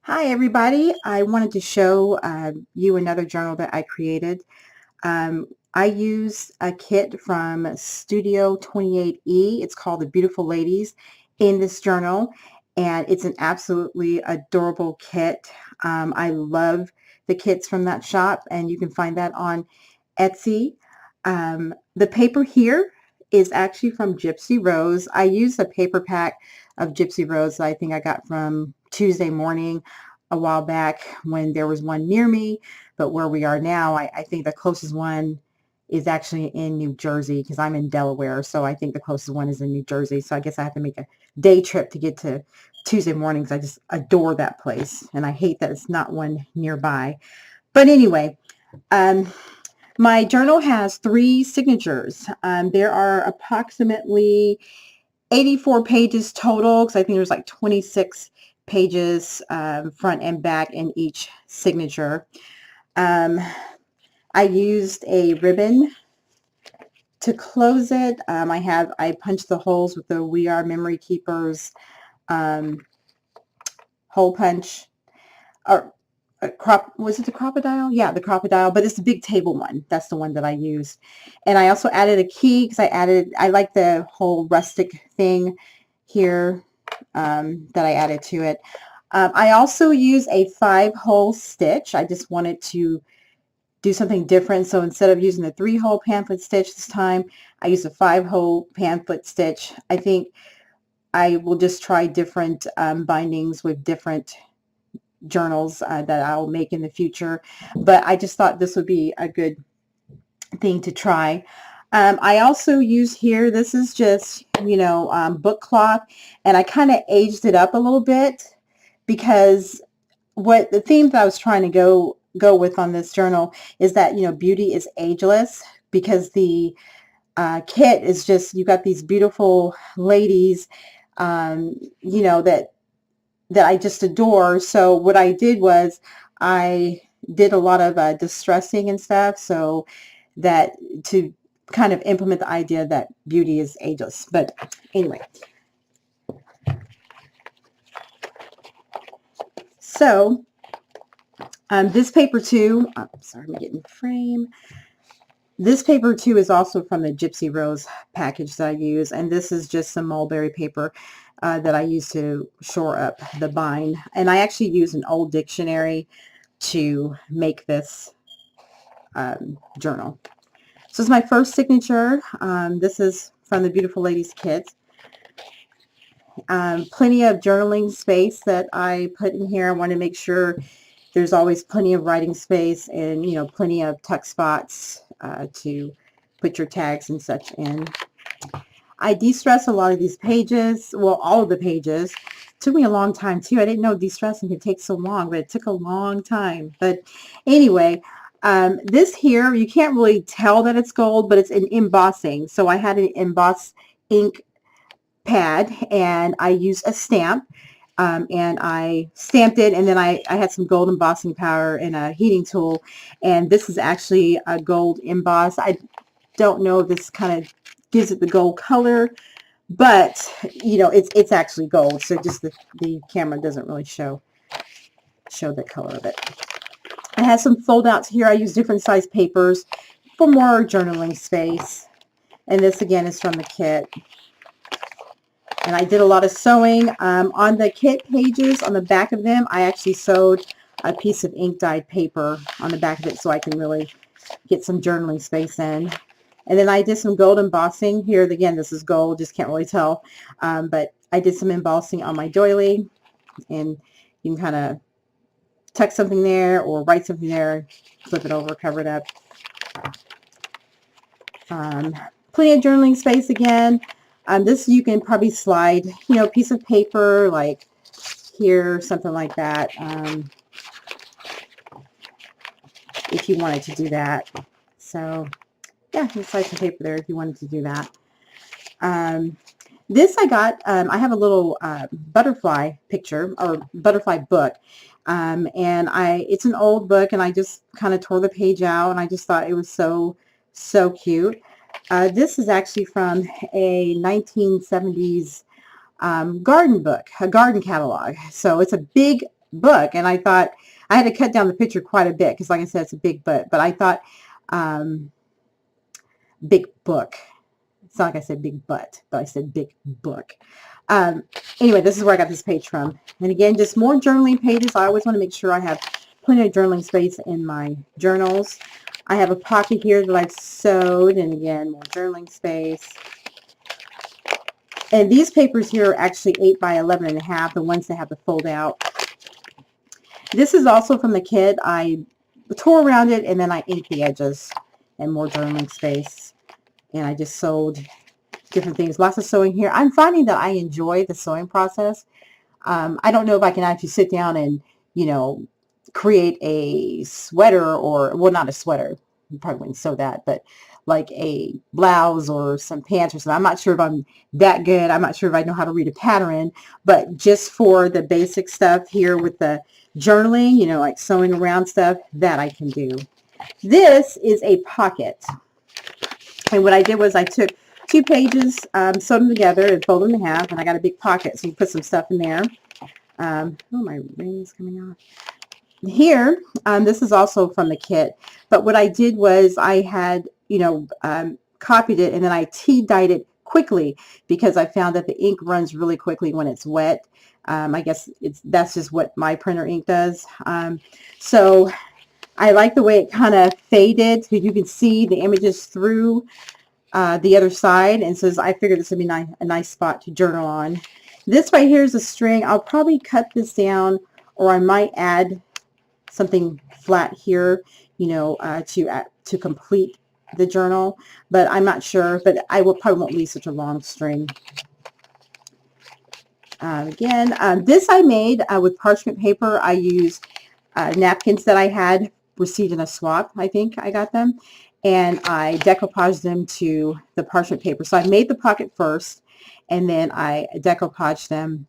Hi, everybody. I wanted to show you another journal that I created. I use a kit from Studio 28E. It's called The Beautiful Ladies in this journal, and it's an absolutely adorable kit. I love the kits from that shop, and you can find that on Etsy. The paper here is actually from Gypsy Rose. I used a paper pack of Gypsy Rose that I think I got from Tuesday Morning a while back when there was one near me, but where we are now, I think the closest one is actually in New Jersey because I'm in Delaware, so I think the closest one is in New Jersey. So I guess I have to make a day trip to get to Tuesday Mornings. I just adore that place, and I hate that it's not one nearby. But anyway, um, my journal has 3 signatures. There are approximately 84 pages total because I think there's like 26 pages front and back in each signature. Um, I used a ribbon to close it. I punched the holes with the We Are Memory Keepers um, hole punch. Or was it the crocodile? Yeah, the crocodile, but it's the big table one. That's the one that I used. And I also added a key because I like the whole rustic thing here that I added to it. I also use a 5-hole stitch. I just wanted to do something different. So instead of using the 3-hole pamphlet stitch this time, I used a 5-hole pamphlet stitch. I think I will just try different bindings with different journals that I'll make in the future. But I just thought this would be a good thing to try. I also use here, this is just, book cloth, and I kind of aged it up a little bit because what the theme that I was trying to go with on this journal is that, beauty is ageless because the kit is just, you got these beautiful ladies, that I just adore. So what I did was I did a lot of distressing and stuff, so that to kind of implement the idea that beauty is ageless. But anyway, so this paper too, sorry, I'm getting the frame. This paper too is also from the Gypsy Rose package that I use, and this is just some mulberry paper that I use to shore up the bind. And I actually use an old dictionary to make this journal. So this is my first signature. This is from the Beautiful Ladies kit. Plenty of journaling space that I put in here. I want to make sure there's always plenty of writing space and, plenty of tuck spots to put your tags and such in. I de-stress a lot of these pages, well, all of the pages. It took me a long time too. I didn't know de-stressing could take so long, but it took a long time. But anyway, this here, you can't really tell that it's gold, but it's an embossing. So I had an emboss ink pad, and I used a stamp, and I stamped it, and then I had some gold embossing powder and a heating tool, and this is actually a gold emboss. I don't know if this kind of gives it the gold color, but it's actually gold, so just the camera doesn't really show the color of it. I have some fold outs here. I use different size papers for more journaling space, and this again is from the kit. And I did a lot of sewing on the kit pages. On the back of them, I actually sewed a piece of ink dyed paper on the back of it so I can really get some journaling space in. And then I did some gold embossing here. Again, this is gold, just can't really tell. But I did some embossing on my doily, and you can kind of tuck something there or write something there, flip it over, cover it up. Plenty of journaling space again. This you can probably slide, a piece of paper like here, something like that, if you wanted to do that. So yeah, you can slide some paper there if you wanted to do that. This I got, I have a little butterfly picture or butterfly book. And it's an old book, and I just kind of tore the page out, and I just thought it was so cute. This is actually from a 1970s garden book, a garden catalog. So it's a big book. And I thought I had to cut down the picture quite a bit because, like I said, it's a big book. But I thought big book. It's not like I said big butt, but I said big book. Anyway, this is where I got this page from. And again, just more journaling pages. I always want to make sure I have plenty of journaling space in my journals. I have a pocket here that I've sewed, and again, more journaling space. And these papers here are actually 8 by 11.5, the ones that have to fold out. This is also from the kit. I tore around it, and then I inked the edges, and more journaling space. And I just sewed different things. Lots of sewing here. I'm finding that I enjoy the sewing process. I don't know if I can actually sit down and, you know, create a sweater, or, well, not a sweater. You probably wouldn't sew that, but like a blouse or some pants or something. I'm not sure if I'm that good. I'm not sure if I know how to read a pattern, but just for the basic stuff here with the journaling, you know, like sewing around stuff, that I can do. This is a pocket. And what I did was I took 2 pages, sewed them together and folded them in half, and I got a big pocket, so you put some stuff in there. Oh, my ring is coming off. Here, this is also from the kit, but what I did was I had, you know, copied it, and then I tea-dyed it quickly because I found that the ink runs really quickly when it's wet. I guess that's just what my printer ink does. So I like the way it kind of faded, so you can see the images through the other side, and so I figured this would be a nice spot to journal on. This right here is a string. I'll probably cut this down, or I might add something flat here, you know, to complete the journal, but I'm not sure. But I probably won't leave such a long string. Again, this I made with parchment paper. I used napkins that I had received in a swap. I think I got them, and I decoupaged them to the parchment paper. So I made the pocket first, and then I decoupaged them.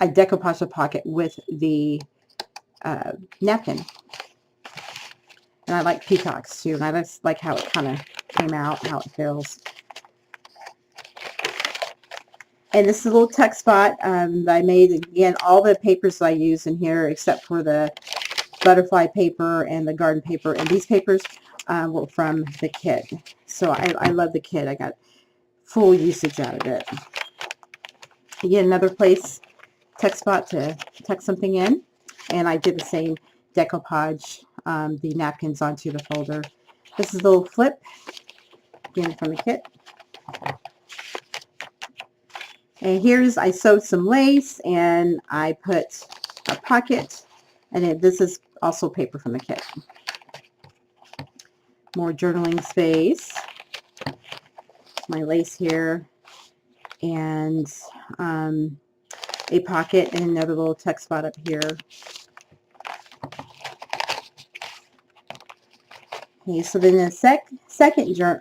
I decoupaged the pocket with the napkin. And I like peacocks too, and I just like how it kind of came out, how it feels. And this is a little tuck spot that I made. Again, all the papers that I use in here, except for the butterfly paper and the garden paper, and these papers were from the kit. So I love the kit. I got full usage out of it. Again, another place, tuck spot to tuck something in. And I did the same, decoupage the napkins onto the folder. This is a little flip, again from the kit. And here's, I sewed some lace, and I put a pocket, and this is also paper from the kit. More journaling space. My lace here, and a pocket, and another little tuck spot up here. Okay, so then the second signature,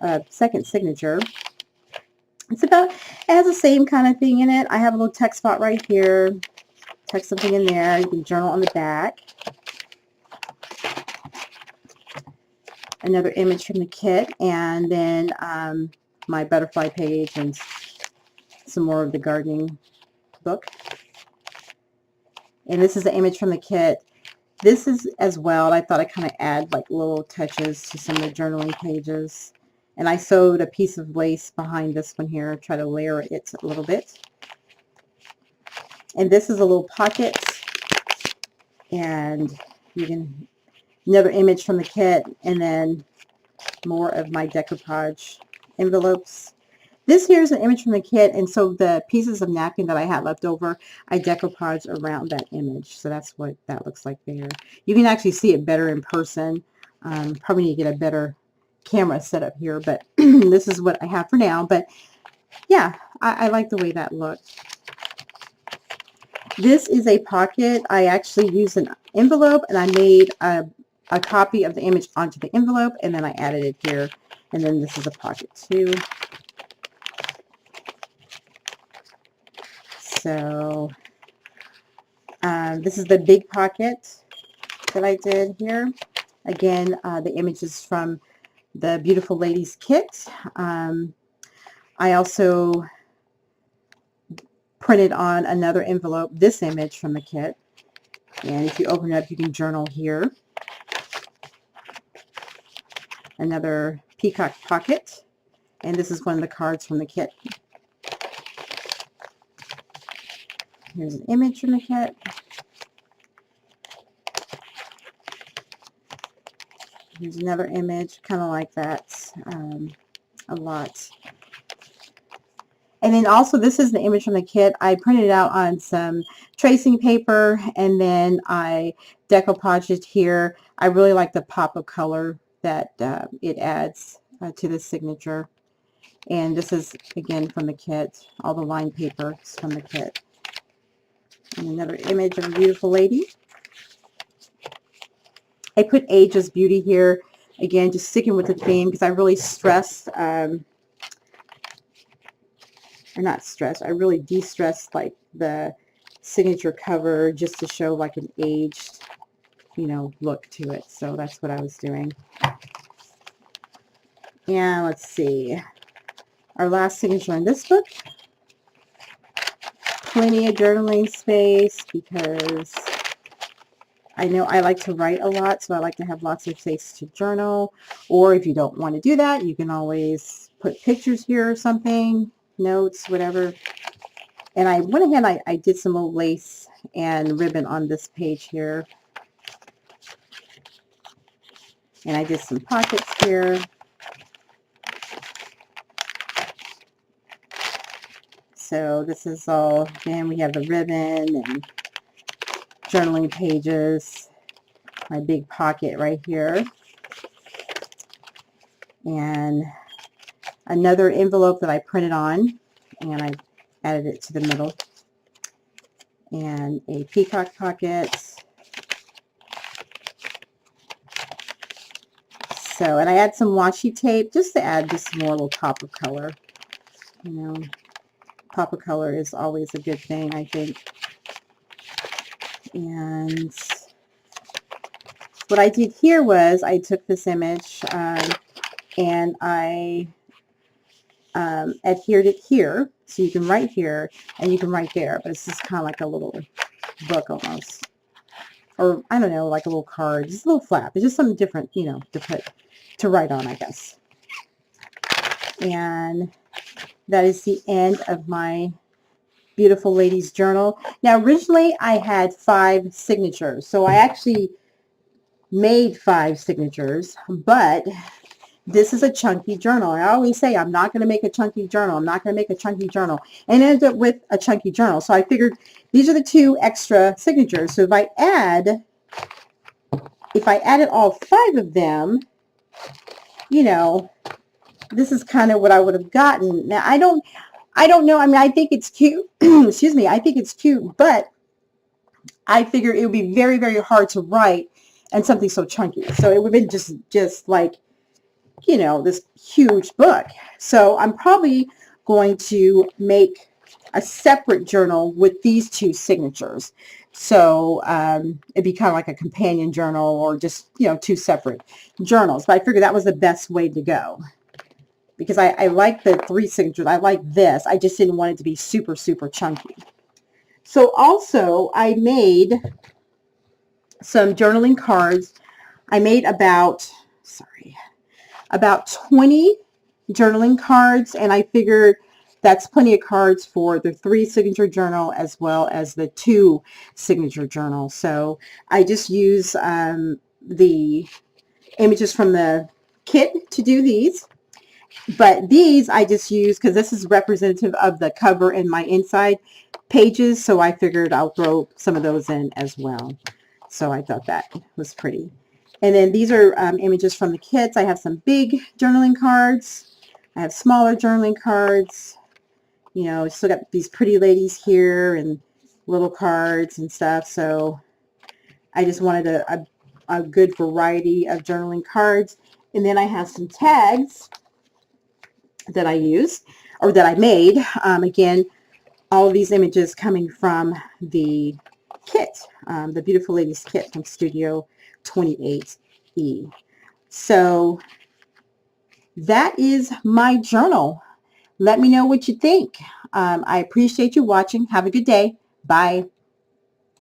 it has the same kind of thing in it. I have a little tuck spot right here. Tuck something in there. You can journal on the back. Another image from the kit, and then my butterfly page and some more of the gardening book. And this is the image from the kit. This is as well. I thought I'd kind of add like little touches to some of the journaling pages. And I sewed a piece of lace behind this one here, try to layer it a little bit. And this is a little pocket. And you can, another image from the kit, and then more of my decoupage envelopes. This here is an image from the kit, and so the pieces of napkin that I had left over, I decoupaged around that image. So that's what that looks like there. You can actually see it better in person. Probably need to get a better camera set up here, but this is what I have for now. But yeah, I like the way that looked. This is a pocket. I actually used an envelope, and I made a copy of the image onto the envelope, and then I added it here. And then this is a pocket too. So this is the big pocket that I did here. Again, the image is from the Beautiful Ladies kit. I also printed on another envelope this image from the kit. And if you open it up, you can journal here. Another peacock pocket. And this is one of the cards from the kit. Here's an image from the kit. Here's another image, kind of like that, a lot. And then also, this is the image from the kit. I printed it out on some tracing paper, and then I decoupaged it here. I really like the pop of color that it adds to the signature. And this is, again, from the kit. All the lined paper is from the kit. And another image of a beautiful lady. I put age as beauty here. Again, just sticking with the theme because I really stress, or not stress, I really de-stress like the signature cover just to show like an aged, you know, look to it. So that's what I was doing. And let's see. Our last signature in this book. Plenty of journaling space because I know I like to write a lot, so I like to have lots of space to journal. Or if you don't want to do that, you can always put pictures here or something, notes, whatever. And I went ahead, I did some little lace and ribbon on this page here. And I did some pockets here. So this is all, again, we have the ribbon and journaling pages, my big pocket right here, and another envelope that I printed on, and I added it to the middle, and a peacock pocket. So, and I add some washi tape just to add just more little pop of color. You know, pop of color is always a good thing, I think. And what I did here was I took this image and I adhered it here. So you can write here and you can write there, but it's just kind of like a little book almost. Or, I don't know, like a little card, just a little flap. It's just something different, you know, to write on, I guess. And that is the end of my beautiful lady's journal. Now, originally I had 5 signatures, so I actually made 5 signatures, but this is a chunky journal. I always say I'm not going to make a chunky journal. I'm not going to make a chunky journal, and ended up with a chunky journal. So I figured these are the 2 extra signatures. So if I added all 5 of them, you know, this is kind of what I would have gotten. Now I don't know. I mean, I think it's cute. Excuse me. I think it's cute, but I figure it would be very, very hard to write and something so chunky. So it would have been just like, you know, this huge book. So I'm probably going to make a separate journal with these 2 signatures. So it'd be kind of like a companion journal or just, you know, 2 separate journals. But I figured that was the best way to go. Because I like the 3 signatures. I like this. I just didn't want it to be super, super chunky. So also, I made some journaling cards. I made about 20 journaling cards, and I figured that's plenty of cards for the 3 signature journal as well as the 2 signature journal. So I just use the images from the kit to do these. But these I just use because this is representative of the cover and my inside pages, so I figured I'll throw some of those in as well. So I thought that was pretty. And then these are images from the kits. I have some big journaling cards. I have smaller journaling cards. You know, still got these pretty ladies here and little cards and stuff. So I just wanted a good variety of journaling cards. And then I have some tags that I use or that I made. Again, all of these images coming from the kit, the Beautiful Ladies kit from Studio 28E. So that is my journal. Let me know what you think. I appreciate you watching. Have a good day. Bye.